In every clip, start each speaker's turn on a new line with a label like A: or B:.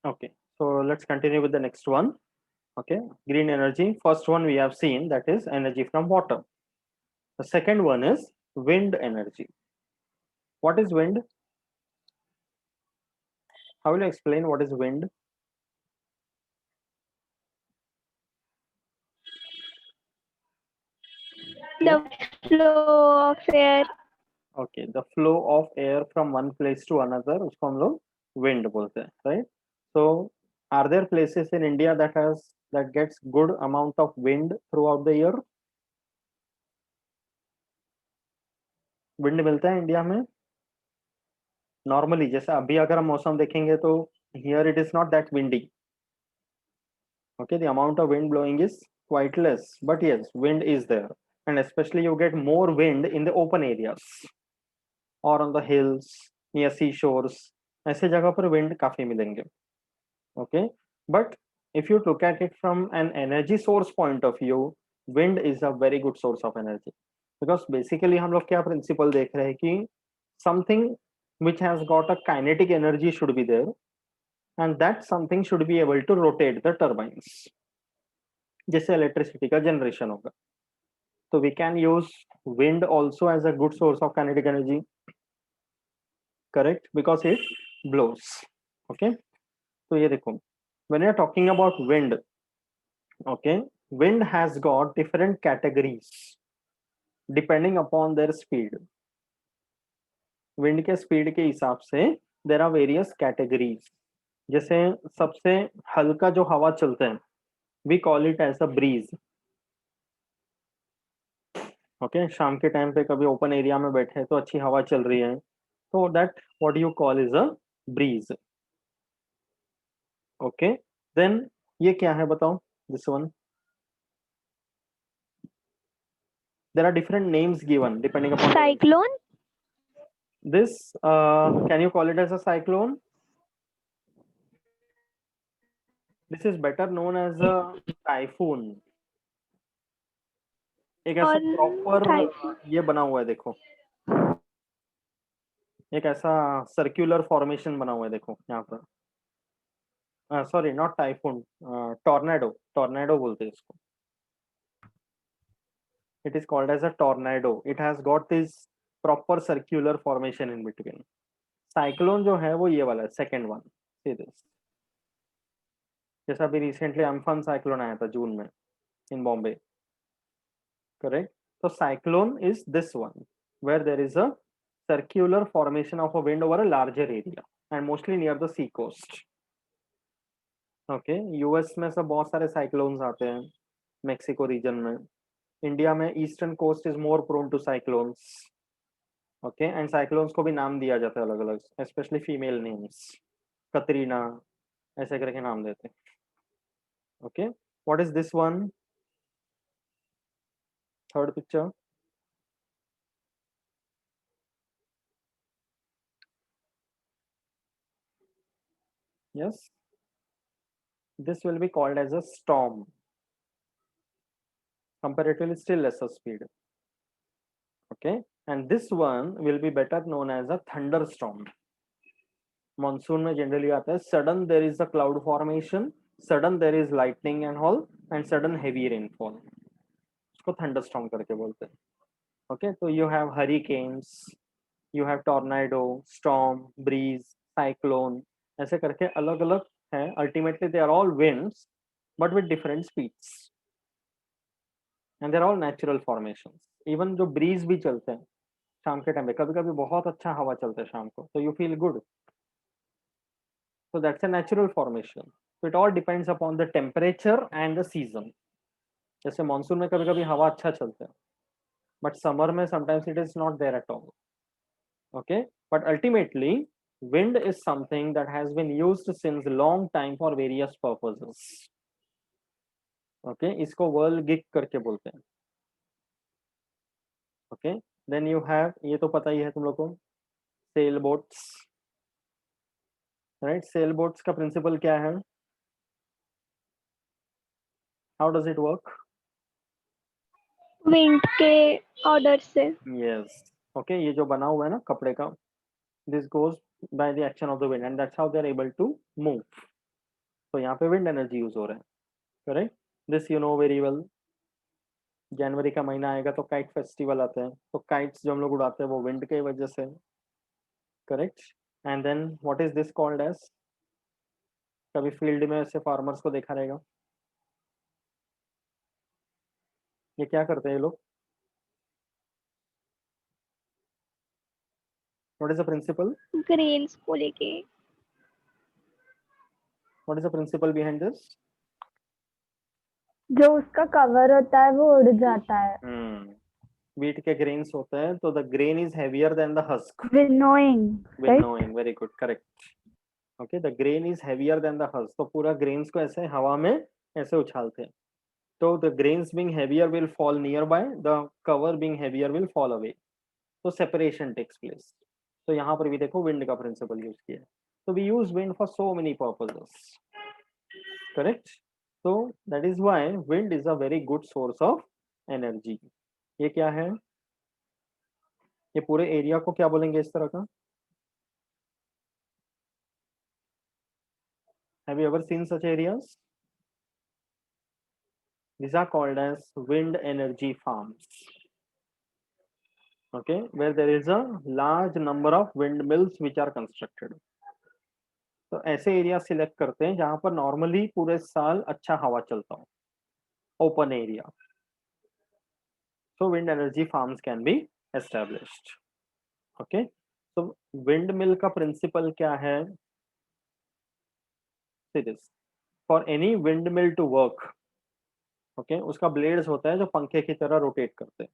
A: Okay, so let's continue with the next one. Okay, green energy. First one we have seen, that is energy from water. The second one is wind energy. What is wind? How will you explain what is wind? Yeah.
B: The flow of air.
A: Okay, the flow of air from one place to another, उसको हम लोग wind बोलते हैं, right? So, are there places in India that gets good amount of wind throughout the year? Wind मिलता है India में normally, जैसे अभी अगर हम मौसम देखेंगे तो here it is not that windy. Okay, the amount of wind blowing is quite less, but yes, wind is there, and especially you get more wind in the open areas or on the hills near seashores. ऐसे जगह पर wind काफी मिलेंगे. Okay, but if you look at it from an energy source point of view, wind is a very good source of energy, because basically हम लोग क्या principle देख रहे हैं कि something which has got a kinetic energy should be there, and that something should be able to rotate the turbines, जिससे electricity का generation होगा. So we can use wind also as a good source of kinetic energy, correct, because it blows. Okay, so ये देखो, when you are talking about wind, okay, wind has got different categories depending upon their speed. Wind के speed के हिसाब से there are various categories. जैसे सबसे हल्का जो हवा चलते हैं, we call it as a breeze. Okay, शाम के टाइम पे कभी ओपन एरिया में बैठे तो अच्छी हवा चल रही है, तो that what you call is a breeze. Okay, then ये क्या है बताओ, this one. There are different names given depending upon
B: Cyclone.
A: this. Can you call it as a cyclone? This is better known as a typhoon. एक ऐसा
B: और
A: proper
B: typhoon.
A: ये बना हुआ है देखो, एक ऐसा सर्कुलर फॉर्मेशन बना हुआ है देखो यहाँ पर. Sorry, not typhoon, tornado. Tornado बोलते हैं इसको. It is called as a tornado. It has got this proper circular formation in between. Cyclone जो है वो ये वाला है, सेकेंड वन. सी दिस, जैसा अभी रिसेंटली अम्फान साइक्लोन आया था जून में इन बॉम्बे, करेक्ट. तो cyclone is this one where there is a circular formation of a wind over a larger area and mostly near the sea coast. Okay, US में सब बहुत सारे cyclones आते हैं, मेक्सिको रीजन में. India में eastern coast is more prone to cyclones. Okay, and cyclones को भी नाम दिया जाता है अलग अलग, स्पेशली फीमेल नेम्स, कतरीना ऐसे करके नाम देते हैं. Okay, what is this one, third picture. Yes, this will be called as a storm, comparatively still lesser speed. Okay, and this one will be better known as a thunderstorm. Monsoon में generally आता है, sudden there is a cloud formation, sudden there is lightning and all, and sudden heavy rainfall. उसको thunderstorm करके बोलते हैं. Okay, so you have hurricanes, you have tornado, storm, breeze, cyclone, ऐसे करके अलग अलग हैं. Ultimately they are all winds, but with different speeds, and they're all natural formations. Even जो breeze भी चलते हैं शाम के टाइम पे, कभी कभी बहुत अच्छा हवा चलता है शाम को, तो you feel good. So that's a natural formation. So it all depends upon the temperature and the season. जैसे मानसून में कभी कभी हवा अच्छा चलता है, but summer में sometimes it is not there at all. Okay, but ultimately wind is something that has been used since long time for various purposes. Okay, इसको whirlwind करके बोलते हैं. Okay, then you have, ये तो पता ही है तुम लोग को, sail boats. Right, sail boats का principle क्या है? How does it work?
B: Wind के order से.
A: Yes. Okay, ये जो बना हुआ है ना कपड़े का, this goes by the action of the wind, and that's how they are able to move. तो यहाँ पे विंड एनर्जी यूज हो रहा है, correct. This you know very well. जनवरी का महीना आएगा तो काइट फेस्टिवल आते हैं, तो काइट्स जो हम लोग उड़ाते हैं वो विंड की वजह से, correct. And then what is this called as, कभी फील्ड में ऐसे फार्मर्स को देखा रहेगा, ये क्या करते हैं ये लोग, what is the principle,
B: grains को लेके।
A: What is the principle behind this.
C: जो उसका कवर होता है वो उड़ जाता है।
A: व्हीट के ग्रेन्स होते हैं, तो the grain is heavier than the husk.
C: Winnowing, right?
A: Winnowing, very good, correct. Okay, the grain is heavier than the husk, तो पूरा ग्रेन्स को ऐसे हवा में ऐसे उछालते हैं, तो the grains being heavier will fall near by, the cover being heavier will fall away, तो सेपरेशन टेक्स प्लेस। तो यहाँ पर भी देखो विंड का प्रिंसिपल यूज किया है, तो we use wind for so many purposes, correct. तो that is why wind is a very good source of energy. ये क्या है, ये पूरे एरिया को क्या बोलेंगे इस तरह का, have you ever seen such areas, these are called as wind energy farms, okay, where there is a large number of windmills which are constructed। तो ऐसे एरिया सिलेक्ट करते हैं जहां पर नॉर्मली पूरे साल अच्छा हवा चलता हो, open area, so wind energy farms can be established, okay। तो विंड मिल का प्रिंसिपल क्या है, see this, for any windmill to work, okay, उसका ब्लेड्स होता है जो पंखे की तरह रोटेट करते हैं।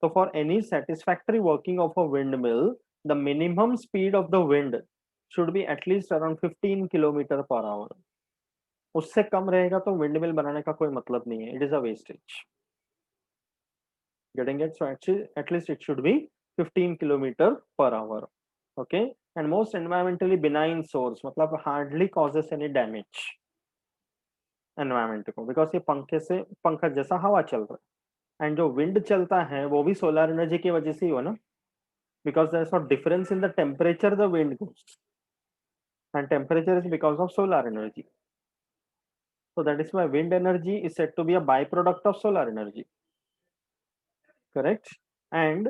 A: So for any satisfactory working of a windmill, the minimum speed of the wind should be at least around 15 kilometre per our. उससे कम रहेगा तो विंडमिल बनाने का कोई मतलब नहीं है, it is a wastage. Getting it? So actually, at least it should be 15 kilometre per hour, okay. And most environmentally benign source, मतलब hardly causes any damage environment को, बिकॉज ये पंखे से पंखा जैसा हवा चल रहा है, एंड जो विंड चलता है वो भी सोलर एनर्जी की वजह से ही हो ना, because there is no difference in the temperature the wind goes, and temperature is because of solar energy, so that is why wind energy is said to be a byproduct of solar energy, correct। And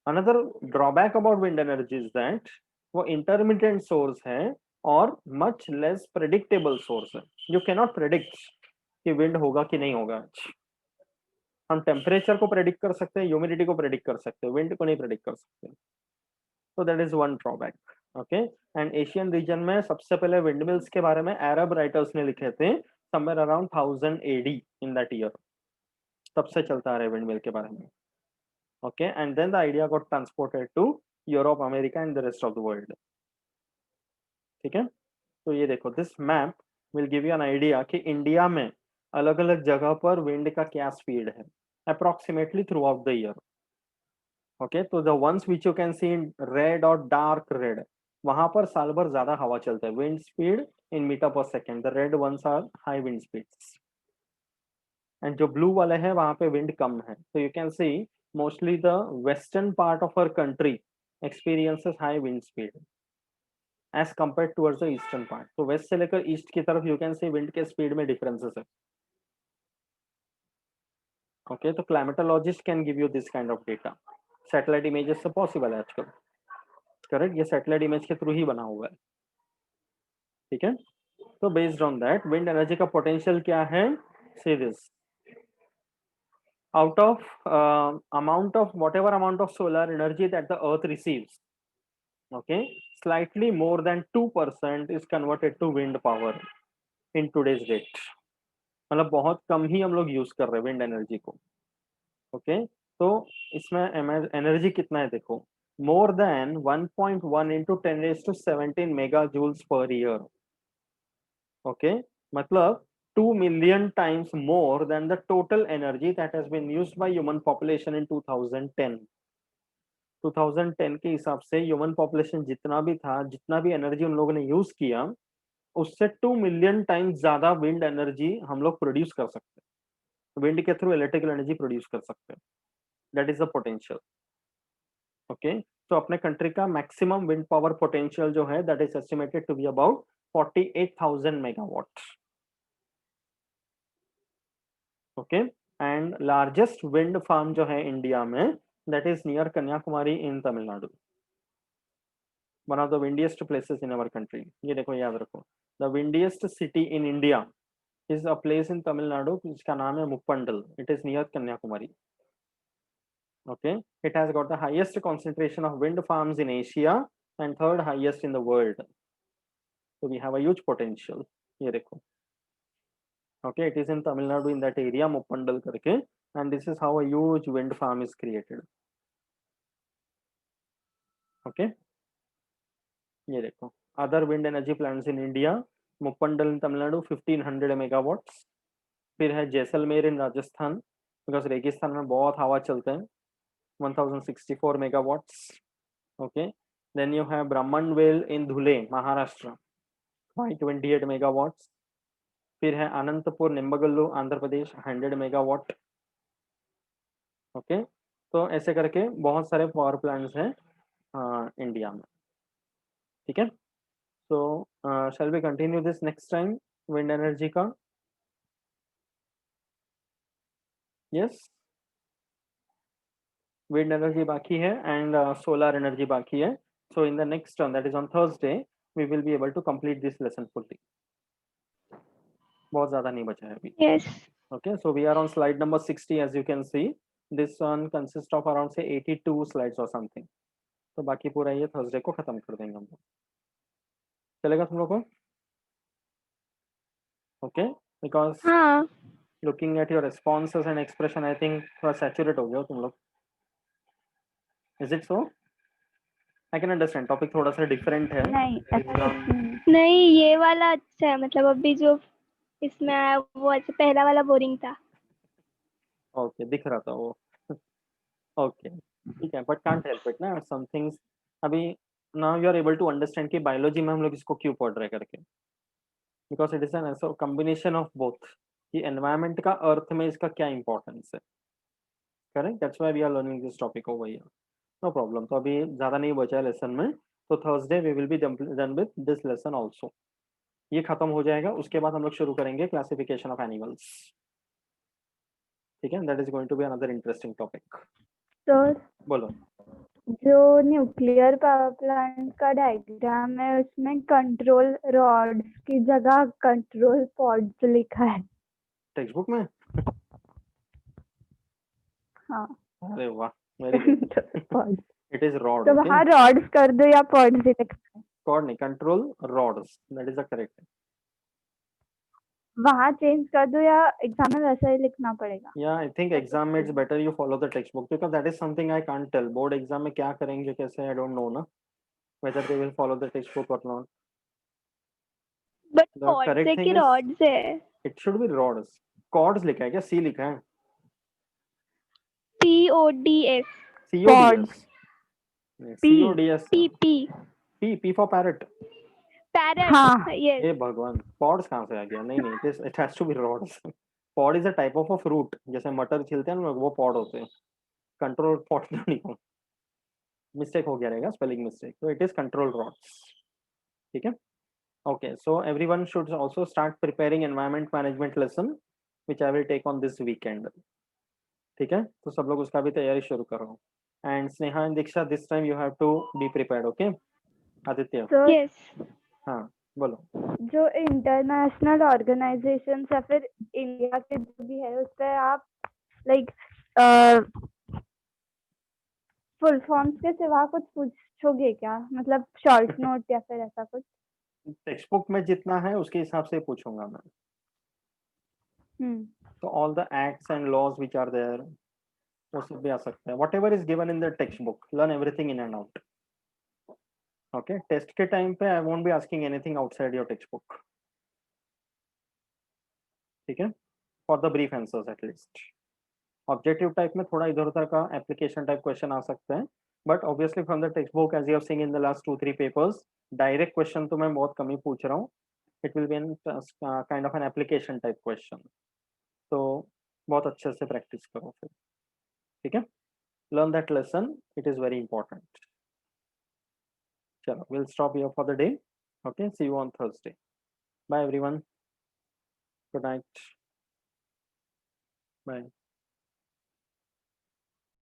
A: another drawback about wind energy is that वो intermittent source है और much less predictable source है, you cannot predict कि wind होगा कि नहीं होगा। हम टेम्परेचर को प्रेडिक्ट कर सकते हैं, ह्यूमिडिटी को प्रेडिक्ट कर सकते हैं, विंड को नहीं प्रेडिक्ट कर सकते, so that is one drawback, okay। And Asian region में सबसे पहले विंडमिल्स के बारे में अरब राइटर्स ने लिखे थे somewhere around 1000 AD, in that year, तब से चलता आ रहा है विंडमिल के बारे में, okay. And then the idea got transported to Europe, America and the rest of the world, ठीक है। तो ये देखो, this map will give you an idea कि इंडिया में अलग अलग जगह पर विंड का क्या स्पीड है approximately throughout the year, okay. तो the ones which you can see in red और डार्क रेड, वहां पर साल भर ज्यादा हवा चलता है, wind speed in metre per second, the red ones are high wind speeds, and जो ब्लू वाले हैं वहां पे विंड कम है। तो you can see mostly the western part of our country experiences high wind speed as compare towards the eastern part. तो waste से लेकर ईस्ट की तरफ यू कैन सी विंड के स्पीड में डिफरेंसेस है, ओके। तो climatologist can give you this kind of data, satellite images से पॉसिबल है आजकल, करेक्ट, ये सैटेलाइट इमेज के थ्रू ही बना हुआ है, ठीक है। तो based on that wind energy का पोटेंशियल क्या है, see this, out of amount of whatever amount of solar energy that the earth receives, okay, slightly more than 2% is converted to wind power in today's date। मतलब बहुत कम ही हम लोग use कर रहे हैं विंड एनर्जी को, ओके। तो इसमें एनर्जी कितना है देखो, more than 1.1 into 10⁻17 mega joules per year, okay. मतलब 2 million times more than the total energy that has been used by human population in 2010। 2010 के हिसाब से ह्यूमन पॉपुलेशन जितना भी था, जितना भी एनर्जी उन लोगों ने यूज किया, उससे 2 मिलियन टाइम्स ज्यादा विंड एनर्जी हम लोग प्रोड्यूस कर सकते हैं, विंड के थ्रू इलेक्ट्रिकल एनर्जी प्रोड्यूस कर सकते हैं, that is the potential, okay. तो अपने कंट्री का मैक्सिमम विंड पावर पोटेंशियल जो है that is estimated to be about 48,000 megawatt, okay and largest wind farm जो है इंडिया में that is near Kanyakumari in Tamil Nadu, one of the windiest places in our country. ये देखो याद रखो, the windiest city in India is a place in Tamil Nadu जिसका नाम है मुप्पंडल, it is near Kanyakumari. Okay, it has got the highest concentration of wind farms in Asia and third highest in the world, so we have a huge potential. ये देखो, okay, it is in Tamil Nadu in that area मुप्पंडल करके, and this is how a huge wind farm is created. Okay, ये देखो, other wind energy plants in India, मुप्पंडल in Tamil Nadu 1500 megawatts, फिर है जैसलमेर इन Rajasthan, because रेगिस्तान में बहुत हवा चलते हैं, 1064 megawatts. Okay, then you have Brahmanvale in Dhule Maharashtra 528 megawatts. फिर है अनंतपुर निम्बगल्लू आंध्र प्रदेश 100 megawatt. ओके, तो ऐसे करके बहुत सारे पावर प्लांट्स हैं इंडिया में, ठीक है। तो shall we continue this next time wind energy का? यस, wind energy बाकी है and solar energy बाकी है. So in the next term, that is on Thursday, we will be able to complete this lesson fully. बहुत ज़्यादा नहीं बचा है अभी.
B: Yes.
A: Okay, so we are on slide number 60 as you can see. This one consists of around say 82 slides or something. तो बाकी पूरा ये Thursday को खत्म कर देंगे हम लोग. चलेगा तुम लोग को? Okay, because
B: हाँ.
A: looking at your responses and expression, I think थोड़ा saturate हो गए हो तुम लोग. Is it so? I can understand. Topic थोड़ा सा different है.
C: नहीं ऐसा
A: Exam.
C: कुछ नहीं।
B: नहीं, ये वाला अच्छा है, मतलब अभी जो इसमें आया वो अच्छा, पहला वाला बोरिंग था.
A: ओके, दिख रहा था वो. ओके, ठीक है, बट कांट हेल्प इट ना, सम थिंग्स अभी now you are able to understand कि बायोलॉजी में हम लोग इसको क्यों पढ़ रहे हैं करके, बिकॉज इट इज एन ऐसा कॉम्बिनेशन ऑफ बोथ कि एनवायरनमेंट का अर्थ में इसका क्या इंपॉर्टेंस है. Correct, that's why we are learning this topic over here. No problem. तो अभी ज़्यादा नहीं बचा है लेसन में, तो Thursday we will be done with this lesson also. ये खत्म हो जाएगा, उसके बाद हम लोग शुरू करेंगे क्लासिफिकेशन ऑफ एनिमल्स. ठीक है, that is going to be another interesting topic.
C: तो
A: बोलो.
C: जो न्यूक्लियर पावर प्लांट का डायग्राम है उसमें कंट्रोल रॉड्स की जगह कंट्रोल पॉड्स लिखा है.
A: टेक्स्ट बुक में?
C: हाँ.
A: अरे वाह, very good.
C: Pods
A: it is rod.
C: तो वहाँ रॉड्स कर दो या पॉड्स ही लिखा है.
A: कॉर्ड नहीं, control rods, that is the correct.
C: वहाँ चेंज कर दो या एग्जाम में वैसा ही लिखना पड़ेगा.
A: या आई थिंक एग्जाम में it's better you follow the text book, because that is something I can't tell. Board exam में क्या करेंगे कैसे, आई डोंट नो ना, whether they will follow the text book और not.
B: But
A: The
B: chord
A: correct
B: से
A: thing
B: कि
A: is-
B: rod से है.
A: It should be rods. Chords लिखा है क्या, सी लिखा है?
B: PODS.
A: CODS.
C: P.
A: CODS.
B: PP.
A: P for parrot.
B: Parrot.
C: हाँ.
B: Yes.
A: हे भगवान, पॉड्स कहाँ से आ गया? नहीं नहीं, it has to be rods. Pod is a type of a fruit, जैसे मटर छिलते हैं ना लोग, वो पॉड होते हैं. कंट्रोल पॉड नहीं हो, मिस्टेक हो गया रहेगा, स्पेलिंग मिस्टेक. तो इट इज कंट्रोल रॉड्स. ठीक है. Okay, so everyone should also start preparing environment management lesson, which I will take on this weekend. ठीक है, तो सब लोग उसका भी तैयारी शुरू करो. And Sneha and Diksha, this time you have to be prepared, okay? Aditya.
C: तो
B: Yes.
A: हाँ, बोलो.
C: जो इंटरनेशनल ऑर्गेनाइजेशन या फिर इंडिया के जो भी है उस पर आप लाइक फुल फॉर्म्स के सिवा कुछ पूछोगे क्या, मतलब शॉर्ट नोट या फिर ऐसा कुछ?
A: टेक्स्ट बुक में जितना है उसके हिसाब से पूछूंगा मैं. तो all the acts and laws which are there, वो सब भी आ सकता है. whatever is given in the text book, learn everything in and out. Okay, test के टाइम पे I won't be asking anything outside your textbook. ठीक है, for the brief answers at least. Objective type में थोड़ा इधर उधर का application type question आ सकते हैं, but obviously from the text book as you have seen in the last 2-3 papers, direct question तो मैं बहुत कम ही पूछ रहा हूँ. It will be an kind of an application type question. तो बहुत अच्छे से प्रैक्टिस करो फिर. ठीक है, learn that lesson, it is very important. चलो, will stop here for the day. Okay, see you on Thursday. Bye everyone, good night. Bye.